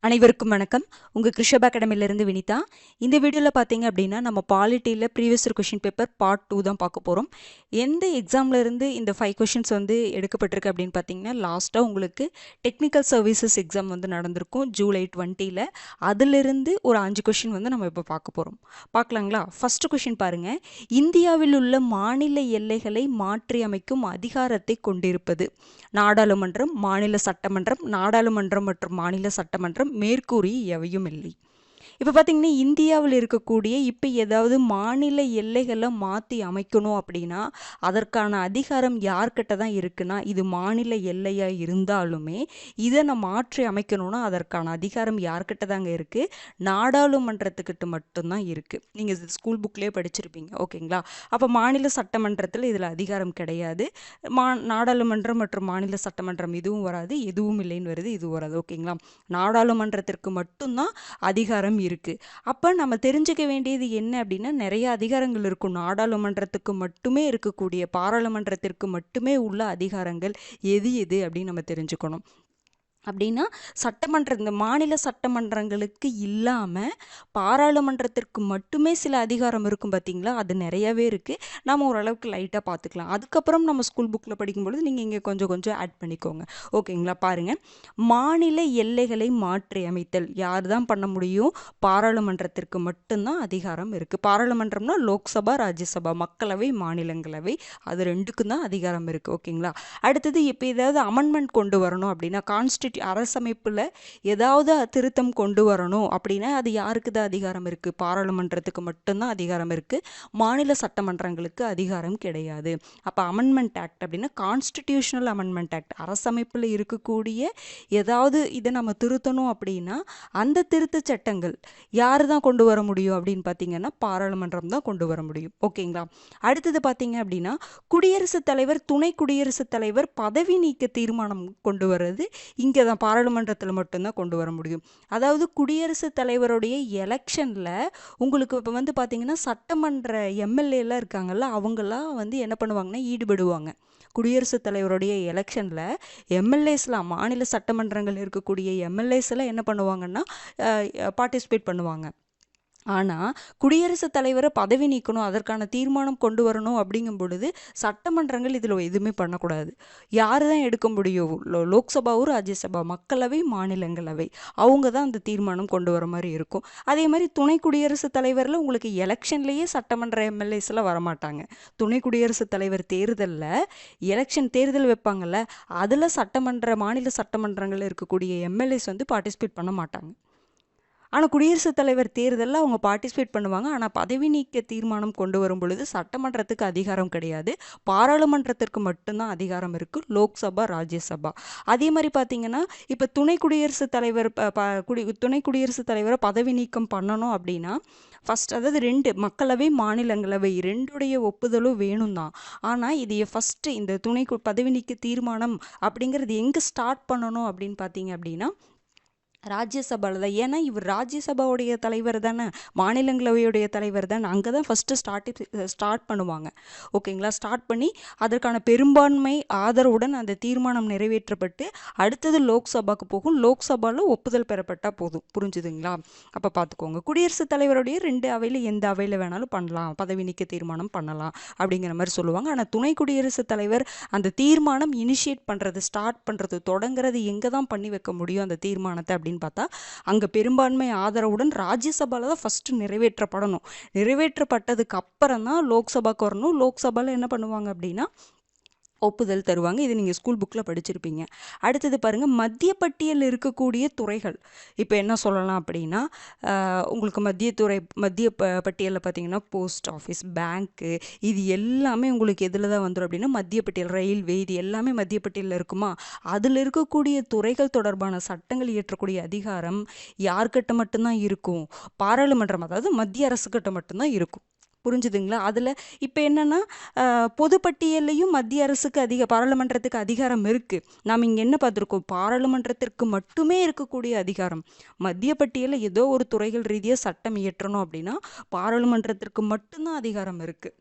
அனைவருக்கும் வணக்கம். உங்கள் கிருஷப் அகாடமிலேருந்து வினிதா. இந்த வீடியோவில் பார்த்தீங்க அப்படின்னா நம்ம பாலிட்டியில் ப்ரீவியஸ் கொஷின் பேப்பர் பார்ட் 2 தான் பார்க்க போகிறோம். எந்த எக்ஸாம்லேருந்து இந்த 5 கொஷின்ஸ் எடுக்கப்பட்டிருக்கு அப்படின்னு பார்த்தீங்கன்னா, லாஸ்ட்டாக உங்களுக்கு டெக்னிக்கல் சர்வீசஸ் எக்ஸாம் நடந்திருக்கும் ஜூலை 20ல். அதிலிருந்து ஒரு 5 கொஷின் நம்ம இப்போ பார்க்க போகிறோம். பார்க்கலாங்களா? ஃபஸ்ட்டு கொஷின் பாருங்கள். இந்தியாவில் உள்ள மாநில எல்லைகளை மாற்றி அமைக்கும் அதிகாரத்தை கொண்டிருப்பது நாடாளுமன்றம், மாநில சட்டமன்றம், நாடாளுமன்றம் மற்றும் மாநில சட்டமன்றம் மேற்கூறி எவையும் இல்லை. இப்போ பார்த்தீங்கன்னா, இந்தியாவில் இருக்கக்கூடிய இப்போ ஏதாவது மாநில எல்லைகளை மாற்றி அமைக்கணும் அப்படின்னா அதற்கான அதிகாரம் யார்கிட்ட தான் இருக்குன்னா, இது மாநில எல்லையாக இருந்தாலுமே இதை நம்ம மாற்றி அமைக்கணும்னா அதற்கான அதிகாரம் யார்கிட்ட தாங்க இருக்குது? நாடாளுமன்றத்துக்கிட்ட மட்டும்தான் இருக்குது. நீங்கள் ஸ்கூல் புக்லேயே படிச்சிருப்பீங்க, ஓகேங்களா? அப்போ மாநில சட்டமன்றத்தில் இதில் அதிகாரம் கிடையாது. நாடாளுமன்றம் மற்றும் மாநில சட்டமன்றம் இதுவும் வராது, எதுவும் இல்லைன்னு வருது, இதுவும் வராது, ஓகேங்களா? நாடாளுமன்றத்திற்கு மட்டும்தான் அதிகாரம் இருக்கு. அப்ப நம்ம தெரிஞ்சுக்க வேண்டியது என்ன அப்படின்னா, நிறைய அதிகாரங்கள் இருக்கும். நாடாளுமன்றத்துக்கு மட்டுமே இருக்கக்கூடிய, பாராளுமன்றத்திற்கு மட்டுமே உள்ள அதிகாரங்கள் எது எது அப்படின்னு நம்ம தெரிஞ்சுக்கணும். அப்படின்னா இந்த மாநில சட்டமன்றங்களுக்கு இல்லாமல் பாராளுமன்றத்திற்கு மட்டுமே சில அதிகாரம் இருக்கும் பார்த்தீங்களா? அது நிறையவே இருக்குது. நம்ம ஓரளவுக்கு லைட்டாக பார்த்துக்கலாம். அதுக்கப்புறம் நம்ம ஸ்கூல் புக்கில் படிக்கும்பொழுது நீங்கள் இங்கே கொஞ்சம் கொஞ்சம் ஆட் பண்ணிக்கோங்க, ஓகேங்களா? பாருங்கள், மாநில எல்லைகளை மாற்றி அமைத்தல் யார் தான் பண்ண முடியும்? பாராளுமன்றத்திற்கு மட்டும்தான் அதிகாரம் இருக்குது. பாராளுமன்றம்னா லோக்சபா, ராஜ்யசபா, மக்களவை, மாநிலங்களவை, அது ரெண்டுக்கும் தான் அதிகாரம் இருக்குது, ஓகேங்களா? அடுத்தது இப்போ ஏதாவது அமெண்ட்மெண்ட் கொண்டு வரணும் அப்படின்னா, அரசமைப்பில் ஏதாவது திருத்தம் கொண்டு வரணும் அப்படின்னா அது யாருக்கு தான் அதிகாரம் இருக்குது? பாராளுமன்றத்துக்கு மட்டும்தான் அதிகாரம் இருக்குது. மாநில சட்டமன்றங்களுக்கு அதிகாரம் கிடையாது. அப்போ அமெண்ட்மெண்ட் ஆக்ட் அப்படின்னா கான்ஸ்டிடியூஷனல் அமெண்ட்மெண்ட் ஆக்ட், அரசமைப்பில் இருக்கக்கூடிய ஏதாவது இதை நம்ம திருத்தணும் அப்படின்னா அந்த திருத்த சட்டங்கள் யார் தான் கொண்டு வர முடியும் அப்படின்னு பார்த்தீங்கன்னா பாராளுமன்றம் தான் கொண்டு வர முடியும், ஓகேங்களா? அடுத்தது பார்த்தீங்க அப்படின்னா, குடியரசுத் தலைவர், துணை குடியரசுத் தலைவர் பதவி நீக்க தீர்மானம் கொண்டு வர்றது இங்கே தான் பாராளுமன்றத்தில் மட்டும்தான் கொண்டு வர முடியும். அதாவது குடியரசுத் தலைவருடைய எலெக்ஷனில் உங்களுக்கு இப்போ பார்த்தீங்கன்னா சட்டமன்ற எம்எல்ஏலாம் இருக்காங்கல்ல, அவங்களாம் என்ன பண்ணுவாங்கன்னா ஈடுபடுவாங்க. குடியரசுத் தலைவருடைய எலெக்ஷனில் எம்எல்ஏஸ்லாம், மாநில சட்டமன்றங்கள் இருக்கக்கூடிய எம்எல்ஏஸ்லாம் என்ன பண்ணுவாங்கன்னா பார்ட்டிசிபேட் பண்ணுவாங்க. ஆனால் குடியரசுத் தலைவரை பதவி நீக்கணும், அதற்கான தீர்மானம் கொண்டு வரணும் அப்படிங்கும் பொழுது சட்டமன்றங்கள் இதில் எதுவுமே பண்ணக்கூடாது. யார் தான் எடுக்க முடியும்? லோக்சபாவும் ராஜ்யசபா, மக்களவை, மாநிலங்களவை, அவங்க தான் அந்த தீர்மானம் கொண்டு வர மாதிரி இருக்கும். அதே மாதிரி துணை குடியரசுத் தலைவரில் உங்களுக்கு எலெக்ஷன்லேயே சட்டமன்ற எம்எல்ஏஸ்லாம் வரமாட்டாங்க. துணை குடியரசுத் தலைவர் தேர்தல் வைப்பாங்கள்ல, அதில் மாநில சட்டமன்றங்களில் இருக்கக்கூடிய எம்எல்ஏஸ் பார்ட்டிசிபேட் பண்ண மாட்டாங்க. ஆனால் குடியரசுத் தலைவர் தேர்தலில் அவங்க பார்ட்டிசிபேட் பண்ணுவாங்க. ஆனால் பதவி நீக்க தீர்மானம் கொண்டு வரும் பொழுது சட்டமன்றத்துக்கு அதிகாரம் கிடையாது, பாராளுமன்றத்திற்கு மட்டும்தான் அதிகாரம் இருக்குது, லோக்சபா, ராஜ்யசபா. அதே மாதிரி பார்த்தீங்கன்னா, இப்போ துணை குடியரசுத் தலைவரை பதவி நீக்கம் பண்ணணும் அப்படின்னா ஃபஸ்ட், அதாவது 2 மக்களவை, மாநிலங்களவை 2உடைய ஒப்புதலும் வேணும் தான். ஆனால் இது ஃபஸ்ட்டு இந்த பதவி நீக்க தீர்மானம் அப்படிங்கிறது எங்கே ஸ்டார்ட் பண்ணணும் அப்படின்னு பார்த்தீங்க அப்படின்னா ராஜ்யசபாவில் தான். ஏன்னா இவர் ராஜ்யசபாவுடைய தலைவர் தானே, மாநிலங்களவையுடைய தலைவர் தானே, அங்கே தான் ஃபஸ்ட்டு ஸ்டார்ட் பண்ணுவாங்க, ஓகேங்களா? ஸ்டார்ட் பண்ணி அதற்கான பெரும்பான்மை ஆதரவுடன் அந்த தீர்மானம் நிறைவேற்றப்பட்டு அடுத்தது லோக்சபாவுக்கு போகும். லோக்சபாவில் ஒப்புதல் பெறப்பட்டால் போதும், புரிஞ்சுதுங்களா? அப்போ பார்த்துக்கோங்க, குடியரசுத் தலைவருடைய 2 அவையில் எந்த அவையில் வேணாலும் பண்ணலாம், பதவி நீக்க தீர்மானம் பண்ணலாம் அப்படிங்கிற மாதிரி சொல்லுவாங்க. ஆனால் துணை குடியரசுத் தலைவர் அந்த தீர்மானம் இனிஷியேட் பண்ணுறது, ஸ்டார்ட் பண்ணுறது, தொடங்குறது எங்கே தான் பண்ணி வைக்க முடியும் அந்த தீர்மானத்தை அப்படின்னு பார்த்தா அங்கே பெரும்பான்மை ஆதரவுடன் ராஜ்யசபாவில் தான் ஃபஸ்ட்டு நிறைவேற்றப்படணும். நிறைவேற்றப்பட்டதுக்கு அப்புறம் தான் லோக்சபாவுக்கு வரணும். லோக்சபாவில் என்ன பண்ணுவாங்க அப்படின்னா ஒப்புதல் தருவாங்க. இது நீங்கள் ஸ்கூல் புக்கில் படிச்சிருப்பீங்க. அடுத்தது பாருங்கள், மத்திய பட்டியலில் இருக்கக்கூடிய துறைகள். இப்போ என்ன சொல்லலாம் அப்படின்னா, உங்களுக்கு மத்திய பட்டியலில் பார்த்தீங்கன்னா போஸ்ட் ஆஃபீஸ், பேங்க்கு, இது எல்லாமே உங்களுக்கு எதில் தான் வந்துடும் அப்படின்னா மத்திய பட்டியல், ரயில்வே, இது எல்லாமே மத்திய பட்டியலில் இருக்குமா? அதில் இருக்கக்கூடிய துறைகள் தொடர்பான சட்டங்கள் இயற்றக்கூடிய அதிகாரம் யார்கிட்ட மட்டும்தான் இருக்கும்? பாராளுமன்றம், அதாவது மத்திய அரசுக்கிட்ட மட்டும்தான் இருக்கும், புரிஞ்சுதுங்களா? அதில் இப்போ என்னென்னா பொதுப்பட்டியல்லையும் மத்திய அரசுக்கு பாராளுமன்றத்துக்கு அதிகாரம் இருக்குது. நாம் இங்கே என்ன பார்த்துருக்கோம்? பாராளுமன்றத்திற்கு மட்டுமே இருக்கக்கூடிய அதிகாரம். மத்திய பட்டியலில் ஏதோ ஒரு துறைகள் ரீதியாக சட்டம் இயற்றணும் அப்படின்னா பாராளுமன்றத்திற்கு மட்டும்தான் அதிகாரம் இருக்குது.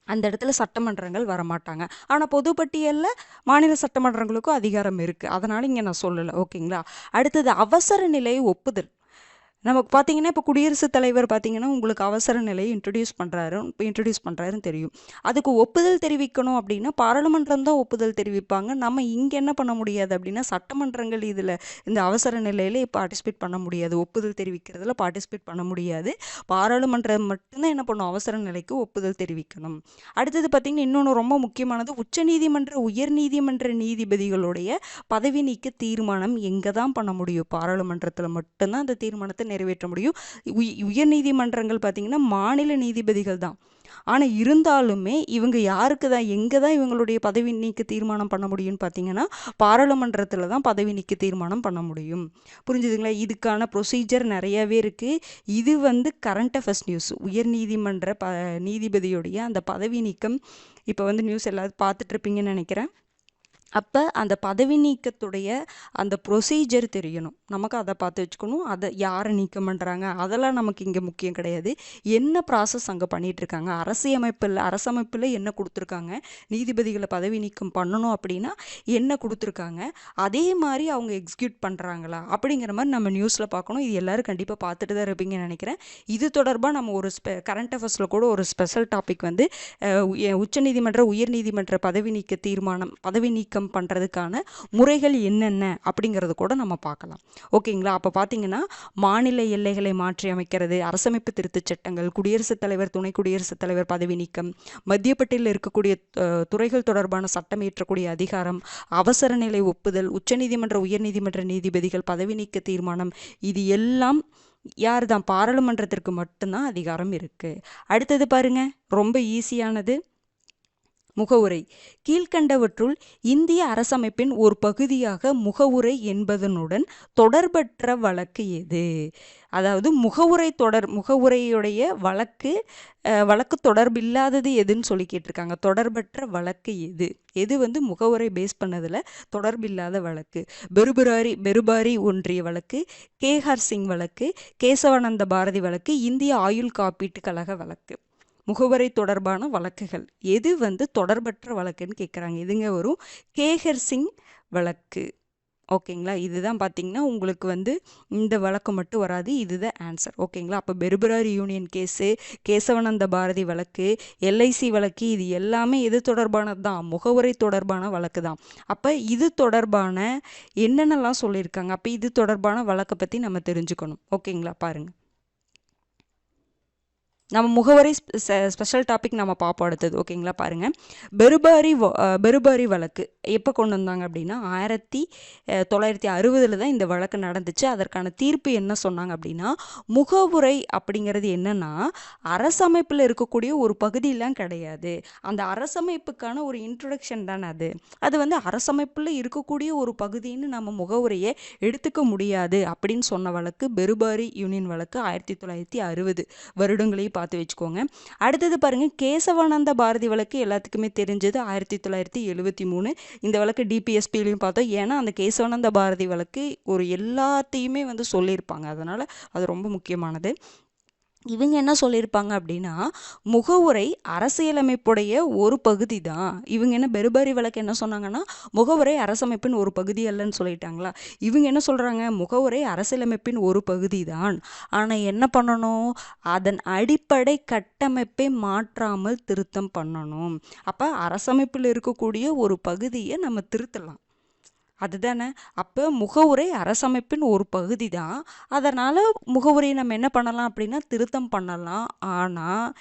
அந்த இடத்துல சட்டமன்றங்கள் வரமாட்டாங்க. ஆனால் பொதுப்பட்டியலில் மாநில சட்டமன்றங்களுக்கும் அதிகாரம் இருக்குது. அதனால் இங்கே நான் சொல்லலை. ஓகேங்களா? அடுத்தது அவசர நிலை ஒப்புதல். நமக்கு பார்த்தீங்கன்னா இப்போ குடியரசுத் தலைவர் பார்த்தீங்கன்னா உங்களுக்கு அவசர நிலையை இன்ட்ரடியூஸ் பண்ணுறாருன்னு தெரியும். அதுக்கு ஒப்புதல் தெரிவிக்கணும் அப்படின்னா பாராளுமன்றம் தான் ஒப்புதல் தெரிவிப்பாங்க. நம்ம இங்கே என்ன பண்ண முடியாது அப்படின்னா சட்டமன்றங்கள் இதில் இந்த அவசர நிலையில் பார்ட்டிசிபேட் பண்ண முடியாது. ஒப்புதல் தெரிவிக்கிறதுல பார்ட்டிசிபேட் பண்ண முடியாது. பாராளுமன்றம் மட்டும்தான் என்ன பண்ணும், அவசர நிலைக்கு ஒப்புதல் தெரிவிக்கணும். அடுத்தது பார்த்தீங்கன்னா இன்னொன்று ரொம்ப முக்கியமானது, உச்சநீதிமன்ற உயர்நீதிமன்ற நீதிபதிகளுடைய பதவி நீக்க தீர்மானம் எங்கே தான் பண்ண முடியும்? பாராளுமன்றத்தில் மட்டும்தான் அந்த தீர்மானத்தை நிறைவேற்ற முடியும். உயர் நீதிமன்றங்கள் பார்த்தீங்கன்னா மாநில நீதிபதிகள் தான். ஆனால் இருந்தாலுமே இவங்க யாருக்கு தான் எங்கே தான் இவங்களுடைய பதவி நீக்க தீர்மானம் பண்ண முடியும்னு பார்த்தீங்கன்னா பாராளுமன்றத்தில் தான் பதவி நீக்க தீர்மானம் பண்ண முடியும். புரிஞ்சுதுங்களா? இதுக்கான ப்ரொசீஜர் நிறையவே இருக்குது. இது கரண்ட் அஃபேர்ஸ் நியூஸ். உயர் நீதிமன்ற நீதிபதியுடைய அந்த பதவி நீக்கம் இப்போ நியூஸ் எல்லாரும் பார்த்துட்ருப்பீங்கன்னு நினைக்கிறேன். அப்போ அந்த பதவி நீக்கத்துடைய அந்த ப்ரொசீஜர் தெரியணும். நமக்கு அதை பார்த்து வச்சுக்கணும். அதை யாரை நீக்கம் பண்ணுறாங்க அதெல்லாம் நமக்கு இங்கே முக்கியம் கிடையாது. என்ன ப்ராசஸ் அங்கே பண்ணிகிட்ருக்காங்க, அரசமைப்பில் என்ன கொடுத்துருக்காங்க, நீதிபதிகளை பதவி நீக்கம் பண்ணணும் அப்படின்னா என்ன கொடுத்துருக்காங்க, அதே மாதிரி அவங்க எக்ஸிக்யூட் பண்ணுறாங்களா அப்படிங்கிற மாதிரி நம்ம நியூஸில் பார்க்கணும். இது எல்லோரும் கண்டிப்பாக பார்த்துட்டு தான் இருப்பீங்கன்னு நினைக்கிறேன். இது தொடர்பாக நம்ம ஒரு கரண்ட் அஃபேர்ஸில் கூட ஒரு ஸ்பெஷல் டாபிக் உச்சநீதிமன்ற உயர்நீதிமன்ற பதவி நீக்கம் பண்ணுறதுக்கான முறைகள் என்னென்ன அப்படிங்கிறது கூட நம்ம பார்க்கலாம். ஓகேங்களா? அப்போ பார்த்தீங்கன்னா மாநில எல்லைகளை மாற்றி அமைக்கிறது, அரசமைப்பு திருத்தச் சட்டங்கள், குடியரசுத் தலைவர் துணை குடியரசுத் தலைவர் பதவி நீக்கம், மத்திய பட்டியலில் இருக்கக்கூடிய துறைகள் தொடர்பான சட்டம் இயற்றக்கூடிய அதிகாரம், அவசர நிலை ஒப்புதல், உச்சநீதிமன்ற உயர்நீதிமன்ற நீதிபதிகள் பதவி நீக்க தீர்மானம், இது எல்லாம் யார் தான்? பாராளுமன்றத்திற்கு மட்டும்தான் அதிகாரம் இருக்குது. அடுத்தது பாருங்க, ரொம்ப ஈஸியானது. முகவுரை. கீழ்கண்டவற்றுள் இந்திய அரசமைப்பின் ஒரு பகுதியாக முகவுரை என்பதனுடன் தொடர்பற்ற வழக்கு எது? அதாவது முகவுரையுடைய வழக்கு தொடர்பில்லாதது எதுன்னு சொல்லி கேட்டிருக்காங்க. தொடர்பற்ற வழக்கு எது? எது முகவுரை பேஸ் பண்ணதில் தொடர்பில்லாத வழக்கு? பெருபாரி ஒன்றிய வழக்கு, கேஹர் சிங் வழக்கு, கேசவானந்த பாரதி வழக்கு, இந்திய ஆயுள் காப்பீட்டு கழக வழக்கு. முகவரை தொடர்பான வழக்குகள் எது தொடர்பற்ற வழக்குன்னு கேட்குறாங்க. இதுங்க வரும் கேஹர் சிங் வழக்கு. ஓகேங்களா? இதுதான் பார்த்தீங்கன்னா உங்களுக்கு இந்த வழக்கு மட்டும் வராது. இதுதான் ஆன்சர். ஓகேங்களா? அப்போ பெருபராரி யூனியன் கேஸு, கேசவானந்த பாரதி வழக்கு, எல்ஐசி வழக்கு, இது எல்லாமே எது தொடர்பானது தான்? முகவரை தொடர்பான வழக்கு தான். அப்போ இது தொடர்பான என்னென்னலாம் சொல்லியிருக்காங்க, அப்போ இது தொடர்பான வழக்கை பற்றி நம்ம தெரிஞ்சுக்கணும். ஓகேங்களா? பாருங்கள், நம்ம முகவரி ஸ்பெஷல் டாபிக் நம்ம பார்ப்போம் அடுத்தது. ஓகேங்களா? பாருங்கள், பெருபாரி வழக்கு எப்போ கொண்டு வந்தாங்க அப்படின்னா 1960 தான் இந்த வழக்கு நடந்துச்சு. அதற்கான தீர்ப்பு என்ன சொன்னாங்க அப்படின்னா, முகவுரை அப்படிங்கிறது என்னன்னா அரசமைப்பில் இருக்கக்கூடிய ஒரு பகுதியெலாம் கிடையாது. அந்த அரசமைப்புக்கான ஒரு இன்ட்ரொடக்ஷன் தானே அது. அது அரசமைப்பில் இருக்கக்கூடிய ஒரு பகுதின்னு நம்ம முகவுரையை எடுத்துக்க முடியாது அப்படின்னு சொன்ன வழக்கு பெருபாரி யூனியன் வழக்கு 1960 வருடங்களையும் பார்த்து வச்சுக்கோங்க. அடுத்தது பாருங்க, கேசவானந்த பாரதி வழக்கு எல்லாத்துக்குமே தெரிஞ்சது 1973. இந்த வழக்கு டிபிஎஸ்பிலையும் பார்த்தோம். ஏன்னா அந்த கேசவானந்த பாரதி வழக்கு ஒரு எல்லாத்தையுமே சொல்லியிருப்பாங்க. அதனால அது ரொம்ப முக்கியமானது. இவங்க என்ன சொல்லியிருப்பாங்க அப்படின்னா, முகவுரை அரசியலமைப்புடைய ஒரு பகுதி தான். இவங்க என்ன பெருபாரி வழக்கு என்ன சொன்னாங்கன்னா, முகவுரை அரசமைப்பின் ஒரு பகுதி அல்லன்னு சொல்லிட்டாங்களா. இவங்க என்ன சொல்கிறாங்க, முகவுரை அரசியலமைப்பின் ஒரு பகுதி தான், ஆனால் என்ன பண்ணணும், அதன் அடிப்படை கட்டமைப்பை மாற்றாமல் திருத்தம் பண்ணணும். அப்போ அரசமைப்பில் இருக்கக்கூடிய ஒரு பகுதியை நம்ம திருத்தலாம், அதுதானே. அப்போ முகவுரை அரசமைப்பின் ஒரு பகுதி தான். அதனால் முகவுரையை நம்ம என்ன பண்ணலாம் அப்படின்னா திருத்தம் பண்ணலாம். ஆனால்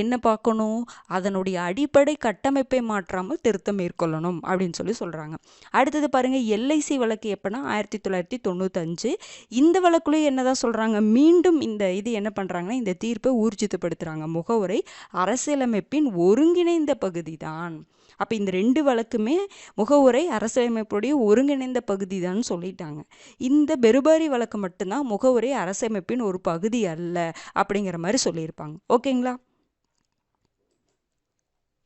என்ன பார்க்கணும், அதனுடைய அடிப்படை கட்டமைப்பை மாற்றாமல் திருத்தம் மேற்கொள்ளணும் அப்படின்னு சொல்கிறாங்க. அடுத்தது பாருங்கள், எல்ஐசி வழக்கு எப்போனா 1995. இந்த வழக்குலேயும் என்ன தான் சொல்கிறாங்க, மீண்டும் இது என்ன பண்ணுறாங்கன்னா இந்த தீர்ப்பை ஊர்ஜிதப்படுத்துகிறாங்க. முகவுரை அரசியலமைப்பின் ஒருங்கிணைந்த பகுதி தான். அப்போ இந்த ரெண்டு வழக்குமே முகவுரை அரசமைப்புடைய ஒருங்கிணைந்த பகுதி தான் சொல்லிட்டாங்க. இந்த பெருபாரி வழக்கு மட்டும்தான் முகவுரை அரசமைப்பின் ஒரு பகுதி அல்ல அப்படிங்கிற மாதிரி சொல்லியிருப்பாங்க. ஓகேங்களா?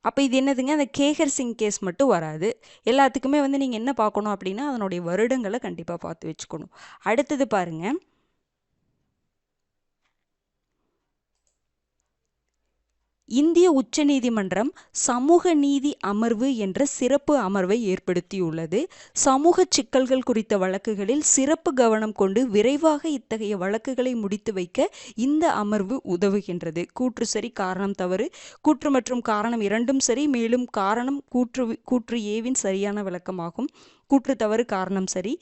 அப்போ இது என்னதுங்க, அந்த கேஹர் சிங் கேஸ் மட்டும் வராது. எல்லாத்துக்குமே நீங்கள் என்ன பார்க்கணும் அப்படின்னா அதனுடைய வருடங்களை கண்டிப்பாக பார்த்து வச்சுக்கணும். அடுத்தது பாருங்கள், இந்திய உச்சநீதிமன்றம் சமூக நீதி அமர்வு என்ற சிறப்பு அமர்வை ஏற்படுத்தியுள்ளது. சமூக சிக்கல்கள் குறித்த வழக்குகளில் சிறப்பு கவனம் கொண்டு விரைவாக இத்தகைய வழக்குகளை முடித்து வைக்க இந்த அமர்வு உதவுகின்றது. கூற்று சரி, காரணம் தவறு. கூற்று மற்றும் காரணம் இரண்டும் சரி, மேலும் காரணம் கூற்று ஏவின் சரியான விளக்கமாகும். கூற்று தவறு, காரணம் சரி.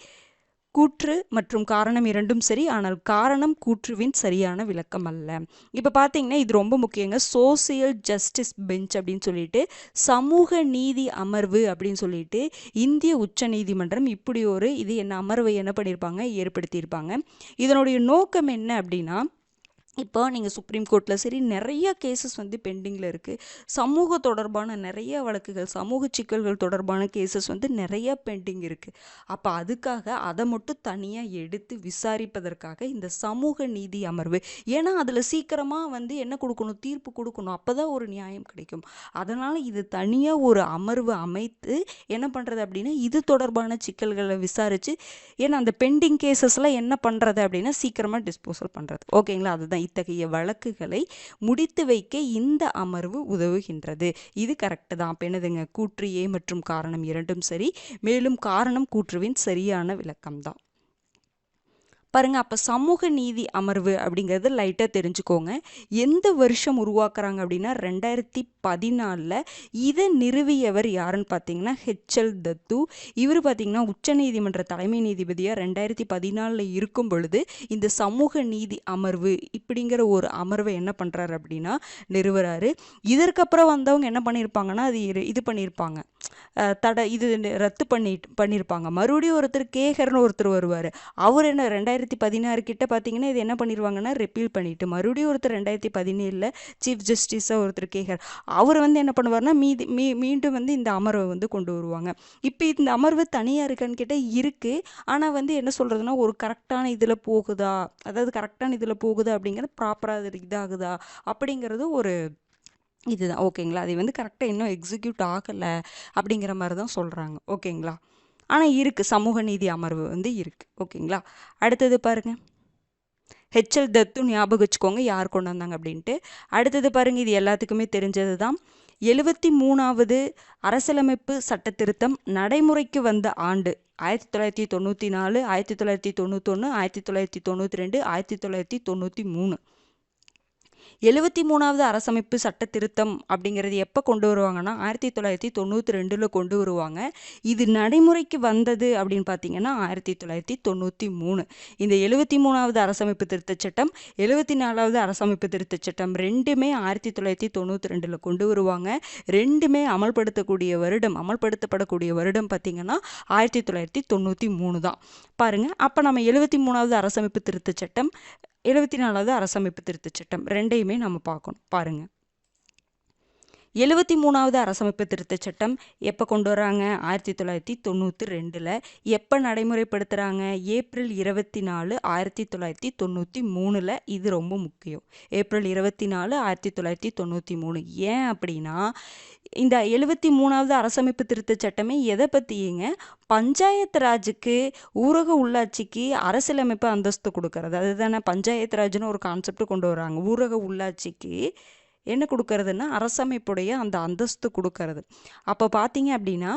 கூற்று மற்றும் காரணம் இரண்டும் சரி, ஆனால் காரணம் கூற்றுவின் சரியான விளக்கம் அல்ல. இப்போ பார்த்தீங்கன்னா இது ரொம்ப முக்கியங்க. சோசியல் ஜஸ்டிஸ் பெஞ்ச் அப்படின்னு சொல்லிட்டு சமூக நீதி அமர்வு அப்படின்னு சொல்லிட்டு இந்திய உச்ச நீதிமன்றம் இப்படி ஒரு அமர்வை என்ன பண்ணியிருப்பாங்க, ஏற்படுத்தியிருப்பாங்க. இதனுடைய நோக்கம் என்ன அப்படின்னா, இப்போ நீங்கள் சுப்ரீம் கோர்ட்டில் சரி நிறைய கேசஸ் பெண்டிங்கில் இருக்குது. சமூக தொடர்பான நிறைய வழக்குகள், சமூக சிக்கல்கள் தொடர்பான கேசஸ் நிறைய பெண்டிங் இருக்குது. அப்போ அதுக்காக அதை மட்டும் தனியாக எடுத்து விசாரிப்பதற்காக இந்த சமூக நீதி அமர்வு. ஏன்னா அதில் சீக்கிரமாக என்ன கொடுக்கணும், தீர்ப்பு கொடுக்கணும். அப்போ தான் ஒரு நியாயம் கிடைக்கும். அதனால் இது தனியாக ஒரு அமர்வு அமைத்து என்ன பண்ணுறது அப்படின்னா, இது தொடர்பான சிக்கல்களை விசாரித்து, ஏன்னா அந்த பெண்டிங் கேசஸ்லாம் என்ன பண்ணுறது அப்படின்னா சீக்கிரமாக டிஸ்போசல் பண்ணுறது. ஓகேங்களா? அதுதான் இத்தகைய வழக்குகளை முடித்து வைக்க இந்த அமர்வு உதவுகின்றது. இது கரெக்ட் தான். அப்போ என்னதுங்க, கூற்று ஏ மற்றும் காரணம் இரண்டும் சரி, மேலும் காரணம் கூற்றுவின் சரியான விளக்கம் தான். பாருங்க, அப்போ சமூக நீதி அமர்வு அப்படிங்கிறது லைட்டாக தெரிஞ்சுக்கோங்க. எந்த வருஷம் உருவாக்குறாங்க அப்படின்னா 2014. இதை நிறுவியவர் யாருன்னு பார்த்தீங்கன்னா HL தத்து. இவர் பார்த்தீங்கன்னா உச்சநீதிமன்ற தலைமை நீதிபதியாக 2014 இருக்கும் பொழுது இந்த சமூக நீதி அமர்வு இப்படிங்கிற ஒரு அமர்வை என்ன பண்ணுறாரு அப்படின்னா நிறுவுறாரு. இதற்கப்புறம் வந்தவங்க என்ன பண்ணியிருப்பாங்கன்னா அது இது பண்ணியிருப்பாங்க, இது ரத்து பண்ணியிருப்பாங்க. மறுபடியும் ஒருத்தர் கேகர்னு ஒருத்தர் வருவார். அவர் என்ன 2016 கிட்ட பார்த்தீங்கன்னா இது என்ன பண்ணிடுவாங்கன்னா ரிப்பீல் பண்ணிட்டு மறுபடியும் ஒருத்தர் 2017 சீஃப் ஜஸ்டிஸாக ஒருத்தர் கேகர் அவர் என்ன பண்ணுவார்னா மீண்டும் இந்த அமர்வை கொண்டு வருவாங்க. இப்போ இந்த அமர்வு தனியாக இருக்கான்னு கேட்டால் இருக்குது. ஆனால் என்ன சொல்கிறதுனா ஒரு கரெக்டான இதில் போகுதா, அதாவது கரெக்டான இதில் போகுதா அப்படிங்கிறது ப்ராப்பராக இதாகுதா அப்படிங்கிறது ஒரு இதுதான். ஓகேங்களா? அது கரெக்டாக இன்னும் எக்ஸிக்யூட் ஆகலை அப்படிங்கிற மாதிரி தான் சொல்கிறாங்க. ஓகேங்களா? ஆனால் இருக்குது, சமூக நீதி அமர்வு இருக்குது. ஓகேங்களா? அடுத்தது பாருங்கள், HL தத்து ஞாபகம் வச்சுக்கோங்க யார் கொண்டு வந்தாங்க அப்படின்ட்டு. அடுத்தது பாருங்கள், இது எல்லாத்துக்குமே தெரிஞ்சது தான். 73வது அரசியலமைப்பு சட்ட திருத்தம் நடைமுறைக்கு வந்த ஆண்டு 1994, 1991, 1992, 1993. 73வது அரசமைப்பு சட்ட திருத்தம் அப்படிங்கிறது எப்போ கொண்டு வருவாங்கன்னா 1992 கொண்டு வருவாங்க. இது நடைமுறைக்கு வந்தது அப்படின்னு பார்த்தீங்கன்னா 1993. இந்த 73வது அரசமைப்பு திருத்தச் சட்டம், 74வது அரசமைப்பு திருத்தச் சட்டம் ரெண்டுமே 1992 கொண்டு வருவாங்க. ரெண்டுமே அமல்படுத்தப்படக்கூடிய வருடம் பார்த்தீங்கன்னா 1993 தான். பாருங்க, அப்போ நம்ம 73வது அரசமைப்பு திருத்தச் சட்டம், 74வது அரசமைப்பு திருத்தச் சட்டம் ரெண்டையுமே நம்ம பார்க்கணும். பாருங்க, 73வது அரசமைப்பு திருத்தச் சட்டம் எப்போ கொண்டு வராங்க? 1992. எப்போ நடைமுறைப்படுத்துகிறாங்க? ஏப்ரல் 24, 1993. இது ரொம்ப முக்கியம். ஏப்ரல் 24, 1993. ஏன் அப்படின்னா இந்த 73வது அரசமைப்பு திருத்தச் சட்டமே எதை பற்றிங்க, பஞ்சாயத்து ராஜுக்கு, ஊரக உள்ளாட்சிக்கு அரசியலமைப்பு அந்தஸ்து கொடுக்கறது. அதுதானே பஞ்சாயத்து ராஜ்னு ஒரு கான்செப்ட் கொண்டு வராங்க. ஊரக உள்ளாட்சிக்கு என்ன கொடுக்கறதுன்னா அரசமைப்புடைய அந்த அந்தஸ்து கொடுக்கறது. அப்போ பார்த்தீங்க அப்படின்னா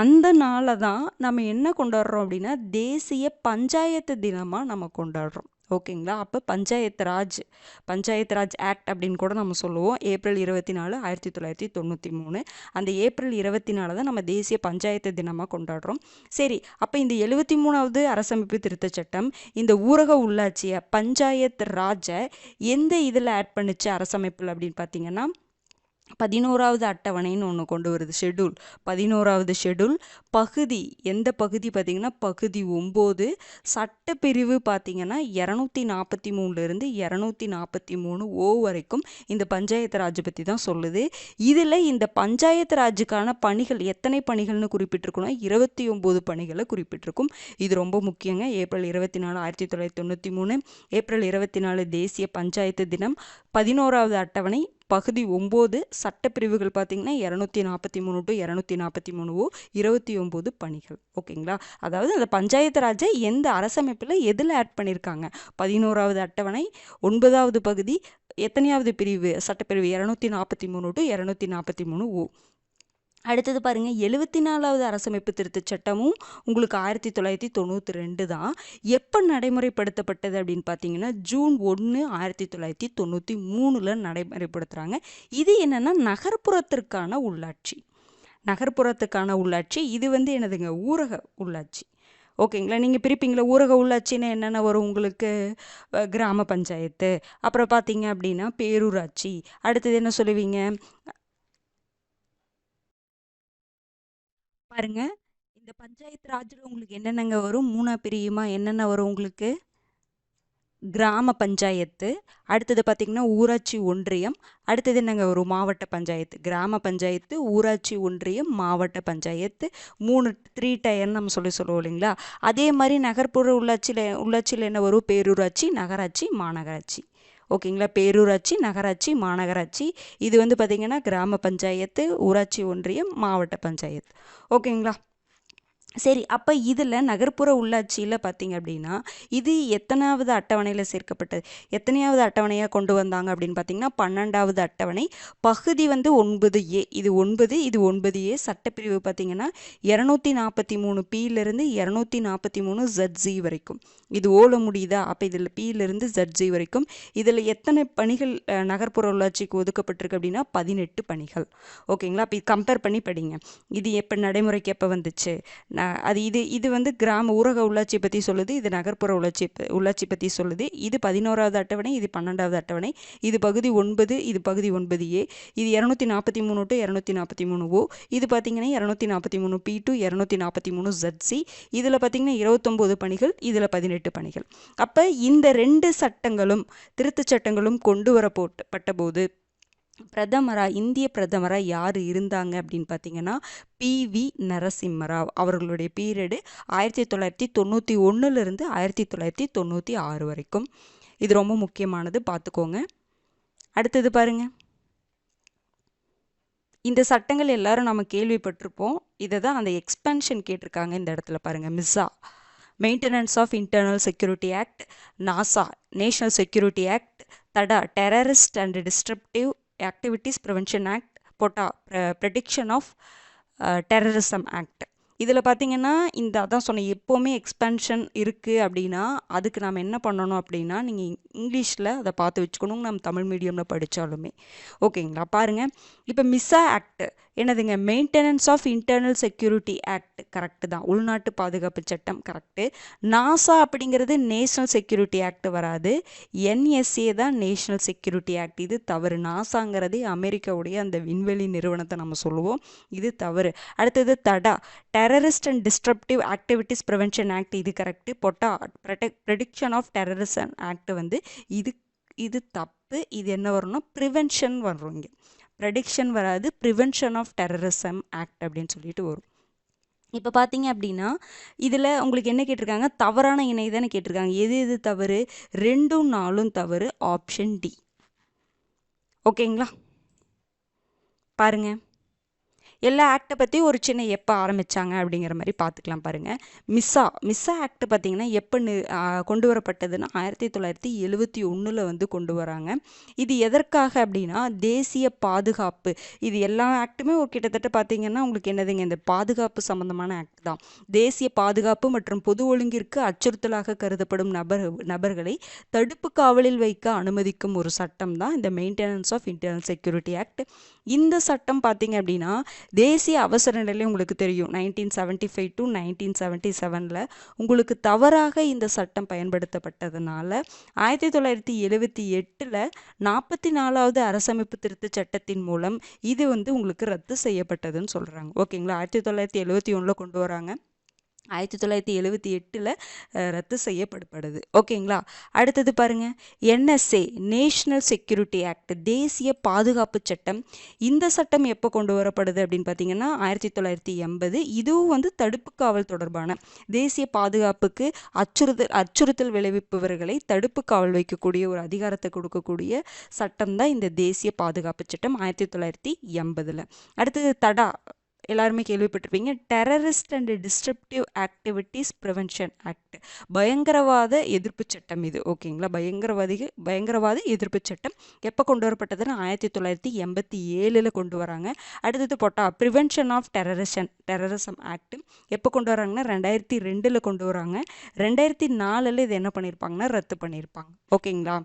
அந்த நாளை தான் நம்ம என்ன கொண்டாடுறோம் அப்படின்னா தேசிய பஞ்சாயத்து தினமாக நம்ம கொண்டாடுறோம். ஓகேங்களா? அப்போ பஞ்சாயத்து ராஜ் ஆக்ட் அப்படின்னு கூட நம்ம சொல்லுவோம். ஏப்ரல் 24, 1993. அந்த ஏப்ரல் 24 தான் நம்ம தேசிய பஞ்சாயத்து தினமாக கொண்டாடுறோம். சரி, அப்போ இந்த 73வது அரசமைப்பு திருத்தச் சட்டம் இந்த ஊரக உள்ளாட்சியை பஞ்சாயத்து ராஜை எந்த இதில் ஆட் பண்ணுச்சு அரசமைப்பில் அப்படின்னு பார்த்தீங்கன்னா 11வது அட்டவணைன்னு ஒன்று கொண்டு வருது. ஷெட்யூல் 11வது ஷெட்யூல் பகுதி, எந்த பகுதி பார்த்தீங்கன்னா பகுதி 9, சட்டப்பிரிவு பார்த்தீங்கன்னா 243 243 ஓ வரைக்கும் இந்த பஞ்சாயத்து ராஜ் பற்றி தான் சொல்லுது. இதில் இந்த பஞ்சாயத்து ராஜுக்கான பணிகள் எத்தனை பணிகள்னு குறிப்பிட்டிருக்கணும்? 29 பணிகளை குறிப்பிட்டிருக்கும். இது ரொம்ப முக்கியங்க. ஏப்ரல் 24, 1993, ஏப்ரல் 24 தேசிய பஞ்சாயத்து தினம், 11வது அட்டவணை பகுதி 9 சட்டப்பிரிவுகள் பார்த்தீங்கன்னா 243 டு 243 29 பணிகள். ஓகேங்களா? அதாவது அந்த பஞ்சாயத்து ராஜை எந்த அரசமைப்பில் எதில் ஆட் பண்ணியிருக்காங்க? 11வது அட்டவணை 9வது பகுதி எத்தனையாவது பிரிவு? சட்டப்பிரிவு 243 டு 243 அடுத்தது பாருங்க, 74வது அரசமைப்பு திருத்தச் சட்டமும் உங்களுக்கு 1992 தான். எப்போ நடைமுறைப்படுத்தப்பட்டது அப்படின்னு பார்த்தீங்கன்னா ஜூன் 1 1993 நடைமுறைப்படுத்துகிறாங்க. இது என்னன்னா நகர்ப்புறத்திற்கான உள்ளாட்சி. நகர்ப்புறத்துக்கான உள்ளாட்சி இது வந்து என்னதுங்க? ஊரக உள்ளாட்சி. ஓகேங்களா? நீங்கள் பிரிப்பீங்களா ஊரக உள்ளாட்சின்னு என்னென்ன வரும் உங்களுக்கு? கிராம பஞ்சாயத்து, அப்புறம் பார்த்தீங்க அப்படின்னா பேரூராட்சி, அடுத்தது என்ன சொல்லுவீங்க? பாருங்க, இந்த பஞ்சாயத்து ராஜ்ல உங்களுக்கு என்னென்னங்க வரும்? 3 பிரியுமா? என்னென்ன வரும் உங்களுக்கு? கிராம பஞ்சாயத்து, அடுத்தது பார்த்தீங்கன்னா ஊராட்சி ஒன்றியம், அடுத்தது என்னங்க வரும்? மாவட்ட பஞ்சாயத்து. கிராம பஞ்சாயத்து, ஊராட்சி ஒன்றியம், மாவட்ட பஞ்சாயத்து, 3 டயர்னு நம்ம சொல்லுவோம் இல்லைங்களா? அதே மாதிரி நகர்ப்புற உள்ளாட்சியில் என்ன வரும்? பேரூராட்சி, நகராட்சி, மாநகராட்சி. ஓகேங்களா? பேரூராட்சி, நகராட்சி, மாநகராட்சி. இது வந்து பார்த்திங்கன்னா கிராம பஞ்சாயத்து, ஊராட்சி ஒன்றியம், மாவட்ட பஞ்சாயத்து. ஓகேங்களா? சரி, அப்போ இதில் நகர்ப்புற உள்ளாட்சியில் பார்த்தீங்க அப்படின்னா இது எத்தனாவது அட்டவணையில் சேர்க்கப்பட்டது? எத்தனையாவது அட்டவணையாக கொண்டு வந்தாங்க அப்படின்னு பார்த்தீங்கன்னா 12வது அட்டவணை, பகுதி வந்து 9A. இது 9, இது 9A. சட்டப்பிரிவு பார்த்தீங்கன்னா 243 Pலேருந்து 243 ZZ வரைக்கும். இது ஓல முடியுதா? அப்போ இதில் Pலேருந்து ZZ வரைக்கும். இதில் எத்தனை பணிகள் நகர்ப்புற உள்ளாட்சிக்கு ஒதுக்கப்பட்டிருக்கு அப்படின்னா 18 பணிகள். ஓகேங்களா? அப்போ கம்பேர் பண்ணி படிங்க. இது எப்போ நடைமுறைக்கு எப்போ வந்துச்சு? அது இது வந்து கிராம ஊரக உள்ளாட்சியை பற்றி சொல்லுது, இது நகர்ப்புற உள்ளாட்சி பற்றி சொல்லுது. இது 11வது அட்டவணை, இது 12வது அட்டவணை, இது பகுதி 9, இது பகுதி 9A, இது 243 டு 243O, இது பார்த்தீங்கன்னா 243 P டு 243 ZC. இதில் பார்த்தீங்கன்னா 29 பணிகள், இதில் 18 பணிகள். அப்போ இந்த 2 சட்டங்களும் திருத்தச் சட்டங்களும் கொண்டு வரப்பட்ட போது இந்திய பிரதமராக யார் இருந்தாங்க அப்படின்னு பார்த்தீங்கன்னா PV நரசிம்மராவ். அவர்களுடைய பீரியடு 1991 1996 வரைக்கும். இது ரொம்ப முக்கியமானது, பார்த்துக்கோங்க. அடுத்தது பாருங்க, இந்த சட்டங்கள் எல்லாரும் நம்ம கேள்விப்பட்டிருப்போம். இதை தான் அந்த எக்ஸ்பென்ஷன் கேட்டிருக்காங்க இந்த இடத்துல பாருங்க. MISA, maintenance of internal security act, நாசா, national security act, TADA, terrorist and disruptive activities prevention act, POTA, prediction of terrorism act. இதில் பார்த்தீங்கன்னா அதான் சொன்னேன், எப்போவுமே எக்ஸ்பென்ஷன் இருக்குது அப்படின்னா அதுக்கு நாம் என்ன பண்ணணும் அப்படின்னா நீங்கள் இங்கிலீஷில் அதை பார்த்து வச்சுக்கணும், நம்ம தமிழ் மீடியமில் படித்தாலுமே. ஓகேங்களா? பாருங்கள், இப்போ மிஸ்ஸா ஆக்ட் என்னதுங்க? Maintenance of internal security act correct தான், உள்நாட்டு பாதுகாப்பு சட்டம் கரெக்டு. நாசா அப்படிங்கிறது நேஷனல் செக்யூரிட்டி ஆக்ட் வராது, NSA தான் நேஷனல் செக்யூரிட்டி ஆக்ட். இது தவறு. நாசாங்கிறதே அமெரிக்காவுடைய அந்த விண்வெளி நிறுவனத்தை நம்ம சொல்லுவோம், இது தவறு. அடுத்தது TADA, terrorist and disruptive activities prevention act, இது correct. POTA, prediction of terrorism act வந்து இது தப்பு. இது என்ன வரும்னா ப்ரிவென்ஷன் வரும். இங்கே ப்ரெடிக்ஷன் வராது, ப்ரிவென்ஷன் ஆஃப் டெரரிசம் ஆக்ட் அப்படின்னு சொல்லிட்டு வரும். இப்போ பார்த்தீங்க அப்படின்னா இதில் உங்களுக்கு என்ன கேட்டிருக்காங்க? தவறான இணை தானே கேட்டிருக்காங்க. எது தவறு? 2, 4 தவறு. Option D. ஓகேங்களா? பாருங்கள், எல்லா ஆக்டை பற்றி ஒரு சின்ன எப்போ ஆரம்பித்தாங்க அப்படிங்கிற மாதிரி பார்த்துக்கலாம். பாருங்கள், மிஸ்ஸா ஆக்ட் பார்த்திங்கன்னா எப்போ கொண்டு வரப்பட்டதுன்னா 1971 வந்து கொண்டு வராங்க. இது எதற்காக அப்படின்னா தேசிய பாதுகாப்பு. இது எல்லா ஆக்டுமே ஒரு கிட்டத்தட்ட பார்த்திங்கன்னா உங்களுக்கு என்னதுங்க? இந்த பாதுகாப்பு சம்மந்தமான ஆக்ட் தான். தேசிய பாதுகாப்பு மற்றும் பொது ஒழுங்கிற்கு அச்சுறுத்தலாக கருதப்படும் நபர்களை தடுப்பு காவலில் வைக்க அனுமதிக்கும் ஒரு சட்டம் தான் இந்த maintenance of internal security act. இந்த சட்டம் பார்த்திங்க அப்படின்னா தேசிய அவசர நிலை உங்களுக்கு தெரியும் 1975 டு 1977 உங்களுக்கு தவறாக இந்த சட்டம் பயன்படுத்தப்பட்டதுனால 1978 44வது அரசமைப்பு திருத்த சட்டத்தின் மூலம் இது வந்து உங்களுக்கு ரத்து செய்யப்பட்டதுன்னு சொல்கிறாங்க. ஓகேங்களா? 1971 கொண்டு வராங்க. 1978 ரத்து செய்யப்படுது. ஓகேங்களா? அடுத்தது பாருங்க, NSA நேஷனல் செக்யூரிட்டி ஆக்ட், தேசிய பாதுகாப்பு சட்டம். இந்த சட்டம் எப்போ கொண்டு வரப்படுது அப்படின்னு பார்த்தீங்கன்னா 1980. இதுவும் வந்து தடுப்பு காவல் தொடர்பான தேசிய பாதுகாப்புக்கு அச்சுறுத்தல் விளைவிப்பவர்களை தடுப்பு காவல் வைக்கக்கூடிய ஒரு அதிகாரத்தை கொடுக்கக்கூடிய சட்டம் தான் இந்த தேசிய பாதுகாப்பு சட்டம் 1980. அடுத்தது தடா, எல்லாருமே கேள்விப்பட்டிருப்பீங்க, terrorist and disruptive activities prevention act, பயங்கரவாத எதிர்ப்பு சட்டம் இது. ஓகேங்களா? பயங்கரவாத எதிர்ப்பு சட்டம் எப்போ கொண்டு வரப்பட்டதுன்னா 1987 கொண்டு வராங்க. அடுத்தது ப்ரிவென்ஷன் ஆஃப் டெரரிசம் ஆக்ட் எப்போ கொண்டு வராங்கன்னா 2002 கொண்டு வராங்க. 2004 இது என்ன பண்ணியிருப்பாங்கன்னா ரத்து பண்ணியிருப்பாங்க. ஓகேங்களா?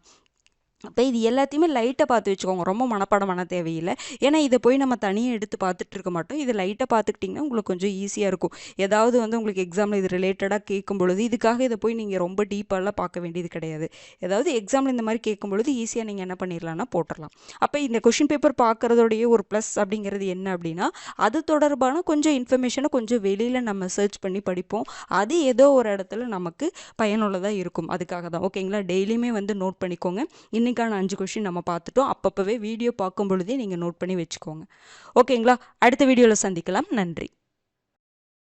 அப்போ இது எல்லாத்தையுமே லைட்டாக பார்த்து வச்சுக்கோங்க, ரொம்ப மனப்பாடம் பண்ண தேவையில்லை. ஏன்னா இதை போய் நம்ம தனியாக எடுத்து பார்த்துட்டு இருக்க மாட்டோம். இது லைட்டாக பார்த்துக்கிட்டிங்கன்னா உங்களுக்கு கொஞ்சம் ஈஸியாக இருக்கும். ஏதாவது வந்து உங்களுக்கு எக்ஸாமில் இது ரிலேட்டடாக கேட்கும் பொழுது இதுக்காக இதை போய் நீங்கள் ரொம்ப டீப்பாலாம் பார்க்க வேண்டியது கிடையாது. ஏதாவது எக்ஸாமில் இந்த மாதிரி கேட்கும் பொழுது ஈஸியாக நீங்கள் என்ன பண்ணிடலாம்னா போட்டுடலாம். அப்போ இந்த கொஷின் பேப்பர் பார்க்குறதோடைய ஒரு ப்ளஸ் அப்படிங்கிறது என்ன அப்படின்னா, அது தொடர்பான கொஞ்சம் இன்ஃபர்மேஷனை கொஞ்சம் வெளியில் நம்ம சர்ச் பண்ணி படிப்போம். அது ஏதோ ஒரு இடத்துல நமக்கு பயனுள்ளதாக இருக்கும். அதுக்காக தான். ஓகேங்களா? டெய்லியுமே வந்து நோட் பண்ணிக்கோங்க. இன்னைக்கான 5 கொஷின் நம்ம பார்த்துட்டோம். அப்பப்பவே வீடியோ பார்க்கும் பொழுதே நீங்கள் நோட் பண்ணி வச்சுக்கோங்க. ஓகேங்களா? அடுத்த வீடியோவில் சந்திக்கலாம். நன்றி.